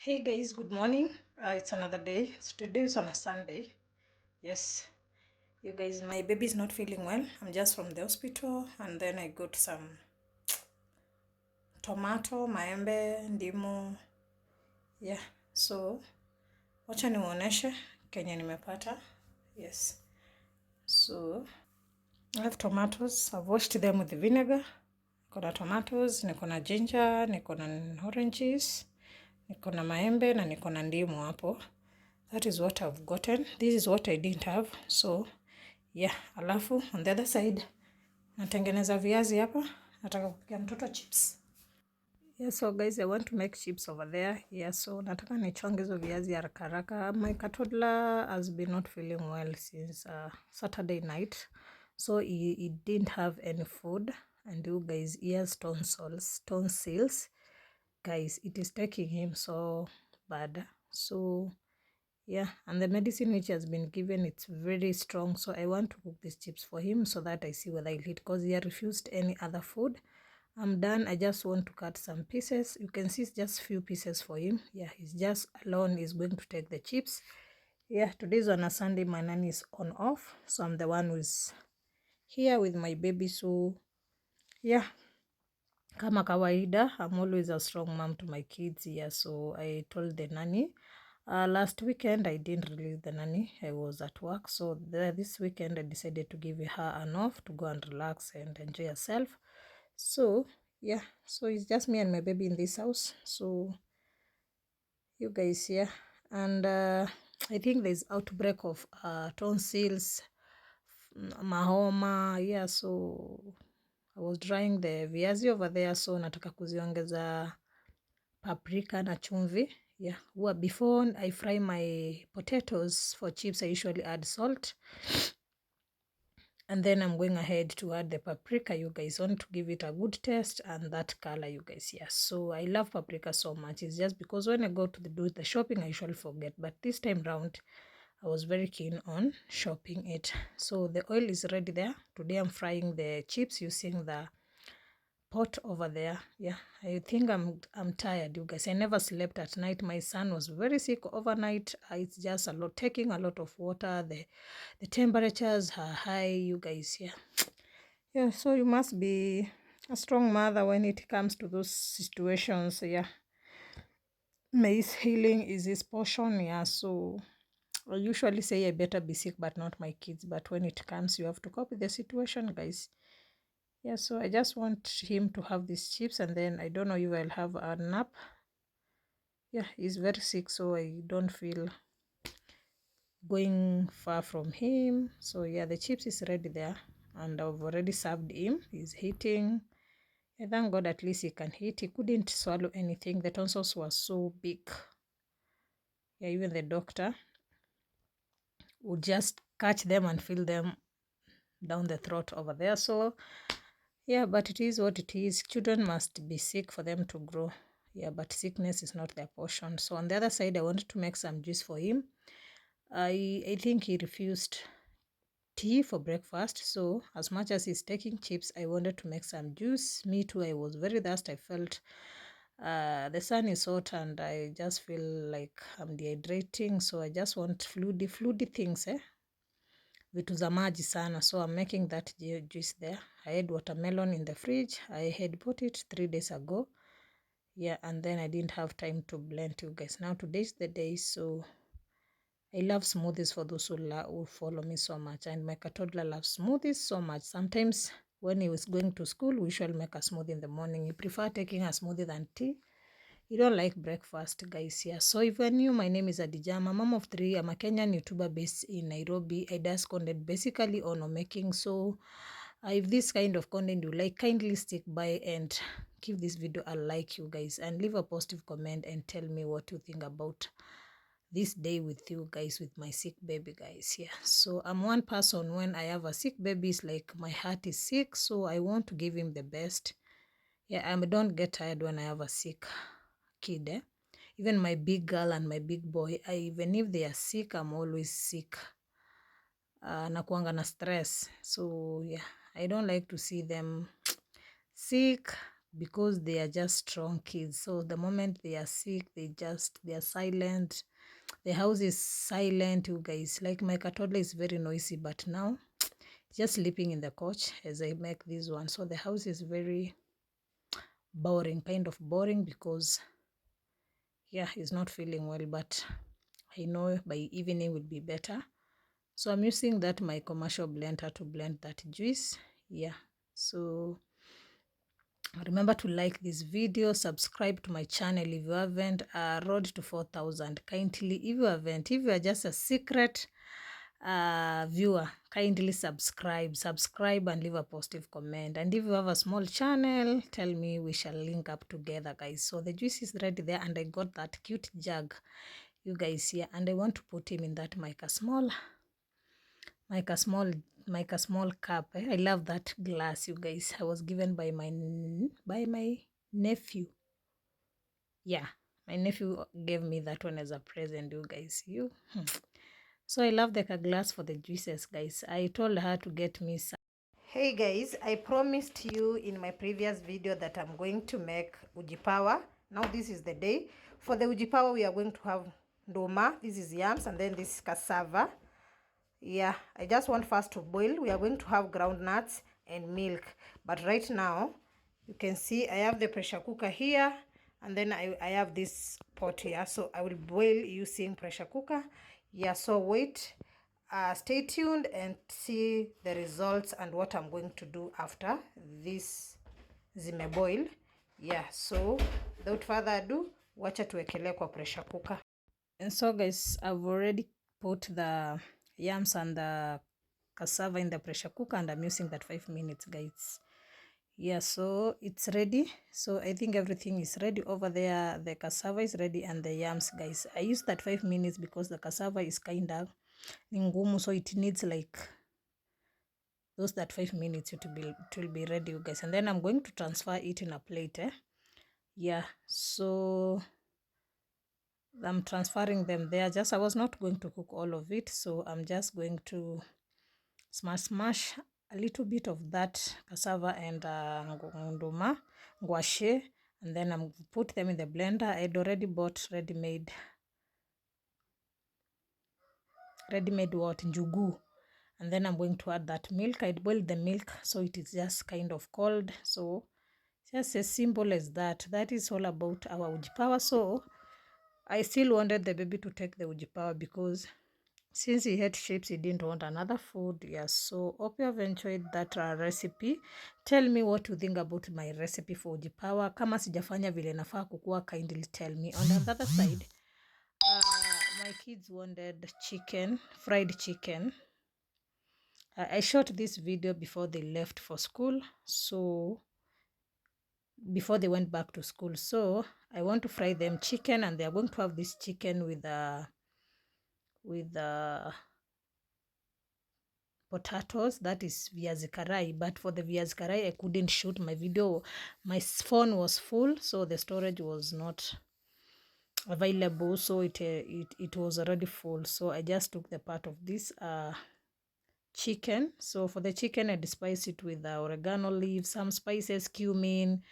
Hey guys, good morning. It's another day. So today is on a Sunday. Yes, you guys, my baby is not feeling well. I'm just from the hospital, and then I got some tomato, maembe, ndimu. Yeah, so wacha niwaoneshe kenye nimepata. Yes, so I have tomatoes. I've washed them with vinegar. Niko na tomatoes, niko na ginger, niko na oranges, niko na maembe na niko na ndimu hapo. That is what I've gotten. This is what I didn't have. So yeah, alafu on the other side natengeneza viazi hapa. Nataka kupikia mtoto chips. Yeah, so guys, I want to make chips over there. Yeah, so nataka nichonge hizo viazi haraka haraka. My toddler has been not feeling well since Saturday night. So he didn't have any food. And you guys, he has tonsils. Guys, it is taking him so bad. So yeah, and the medicine which has been given, it's very strong. So I want to cook these chips for him so that I see whether he'll eat, because he refused any other food. I'm done. I just want to cut some pieces. You can see it's just few pieces for him. Yeah, he's just alone. He's going to take the chips. Yeah, today's on a Sunday. My nanny is on off, so I'm the one who's here with my baby. So yeah, kama kawaida, I'm always a strong mom to my kids. Yeah, so I told the nanny last weekend I didn't release the nanny. I was at work, so this weekend I decided to give her an off to go and relax and enjoy herself. So yeah, so it's just me and my baby in this house. So you guys here, and I think there's outbreak of tonsils, mahoma. Yeah, so I was drying the viazi over there, so nataka kuziongeza paprika na chumvi. Yeah, well, before I fry my potatoes for chips, I usually add salt. And then I'm going ahead to add the paprika, you guys, want to give it a good taste and that color, you guys. Yeah, so I love paprika so much. It's just because when I go to do the shopping, I usually forget. But this time round, I was very keen on shopping it. So the oil is ready there. Today I'm frying the chips using the pot over there. Yeah, I think I'm tired, you guys. I never slept at night. My son was very sick overnight. It's just a lot, taking a lot of water. The temperatures are high, you guys. Yeah, so you must be a strong mother when it comes to those situations. Yeah, May's healing is his portion. Yeah, so I usually say I better be sick but not my kids, but when it comes you have to cope with the situation, guys. Yeah, so I just want him to have these chips, and then I don't know if I'll have a nap. Yeah, he's very sick, so I don't feel going far from him. So yeah, the chips is ready there, and I've already served him. He's eating. Yeah, thank God at least he can eat. He couldn't swallow anything. The tonsils were so big. Yeah, even the doctor would just catch them and fill them down the throat over there. So yeah, but it is what it is. Children must be sick for them to grow. Yeah, but sickness is not their portion. So on the other side, I wanted to make some juice for him. I think he refused tea for breakfast. So as much as he's taking chips, I wanted to make some juice. Me too, I was very thirsty. I felt the sun is hot and I just feel like I'm dehydrating. So I just want fluidy things, vitu za maji sana. So I'm making that juice there. I had watermelon in the fridge. I had bought it 3 days ago. Yeah, and then I didn't have time to blend, you guys. Now today's the day, so I love smoothies for those who follow me so much. And my toddler loves smoothies so much. Sometimes when he was going to school, we usually make a smoothie in the morning. He prefer taking a smoothie than tea. You don't like breakfast, guys. Yeah, so if you're new, my name is Adija. I'm a mom of 3. I'm a Kenyan YouTuber based in Nairobi. I does content basically on making. So if this kind of content you like, kindly stick by and give this video a like, you guys, and leave a positive comment and tell me what you think about this day with you guys, with my sick baby, guys. Yeah, so I'm one person, when I have a sick baby, it's like my heart is sick, so I want to give him the best. Yeah, I don't get tired when I have a sick kid. Even my big girl and my big boy, even if they are sick, I'm always sick. Nakuanga na stress. So yeah, I don't like to see them sick, because they are just strong kids. So the moment they are sick, they are silent. The house is silent, you guys. Like my toddler is very noisy, but now just sleeping in the couch as I make this one. So the house is very boring, kind of boring, because yeah, he's not feeling well, but I know by evening will be better. So I'm using that my commercial blender to blend that juice. Yeah, so remember to like this video, subscribe to my channel if you haven't. Road to 4,000. Kindly, if you are just a secret viewer, kindly subscribe and leave a positive comment. And if you have a small channel, tell me, we shall link up together, guys. So the juice is ready there, and I got that cute jug, you guys, here, and I want to put him in that mica small cup. I love that glass, you guys. I was given by my nephew. Yeah, my nephew gave me that one as a present, you guys. So I love the glass for the juices, guys. I told her to get me some. Hey guys, I promised you in my previous video that I'm going to make uji power. Now this is the day. For the uji power, we are going to have ndoma. This is yams, and then this is cassava. Yeah, I just want first to boil. We are going to have groundnuts and milk. But right now, you can see I have the pressure cooker here, and then I have this pot here. So I will boil using pressure cooker. Yeah, so wait. Stay tuned and see the results and what I'm going to do after this zimeboil. Yeah, so without further ado, wacha tuwekele kwa pressure cooker. And so guys, I've already put the yams and the cassava in the pressure cooker, and I'm using that 5 minutes, guys. Yeah, so it's ready. So I think everything is ready over there. The cassava is ready and the yams, guys. I used that 5 minutes because the cassava is kind of ngumu, so it needs like those that 5 minutes it will be ready, you guys. And then I'm going to transfer it in a plate. Yeah, so I'm transferring them there. I was not going to cook all of it, so I'm just going to smash a little bit of that cassava and ndoma, ngwashe, and then I'm put them in the blender. I'd already bought ready-made what, njugu, and then I'm going to add that milk. I'd boiled the milk, so it is just kind of cold. So just as simple as that. That is all about our uji power. So I still wanted the baby to take the uji power because since he had shapes, he didn't want another food. Yes, so hope you have enjoyed that recipe. Tell me what you think about my recipe for uji power. Kama sijafanya vile nafaa kukua, kindly tell me. On the other side, my kids wanted chicken, fried chicken. I shot this video before they left for school, so before they went back to school. So I want to fry them chicken, and they are going to have this chicken with potatoes, that is viazi karai. But for the viazi karai, I couldn't shoot my video. My phone was full, so the storage was not available, so it was already full. So I just took the part of this chicken. So for the chicken, I spice it with oregano leaves, some spices, cumin.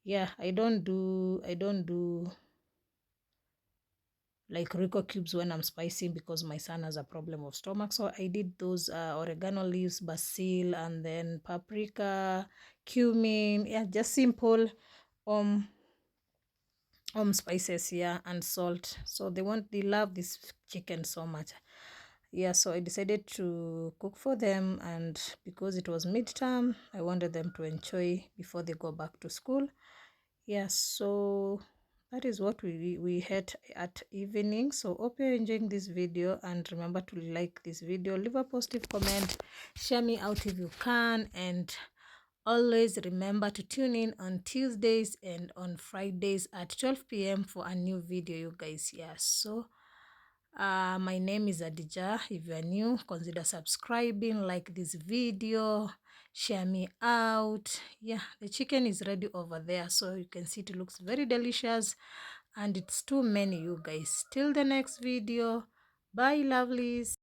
Yeah, I don't do like Rico cubes when I'm spicing because my son has a problem of stomach. So I did those oregano leaves, basil, and then paprika, cumin. Yeah, just simple spices, yeah, and salt. So they love this chicken so much. Yeah, so I decided to cook for them, and because it was midterm, I wanted them to enjoy before they go back to school. Yeah, so that is what we had at evening. So hope you're enjoying this video, and remember to like this video, leave a positive comment, share me out if you can, and always remember to tune in on Tuesdays and on Fridays at 12 p.m. for a new video, you guys. Yeah, so my name is Adija. If you are new, consider subscribing, like this video, share me out. Yeah, the chicken is ready over there, so you can see it looks very delicious, and it's too many, you guys. Till the next video, bye lovelies.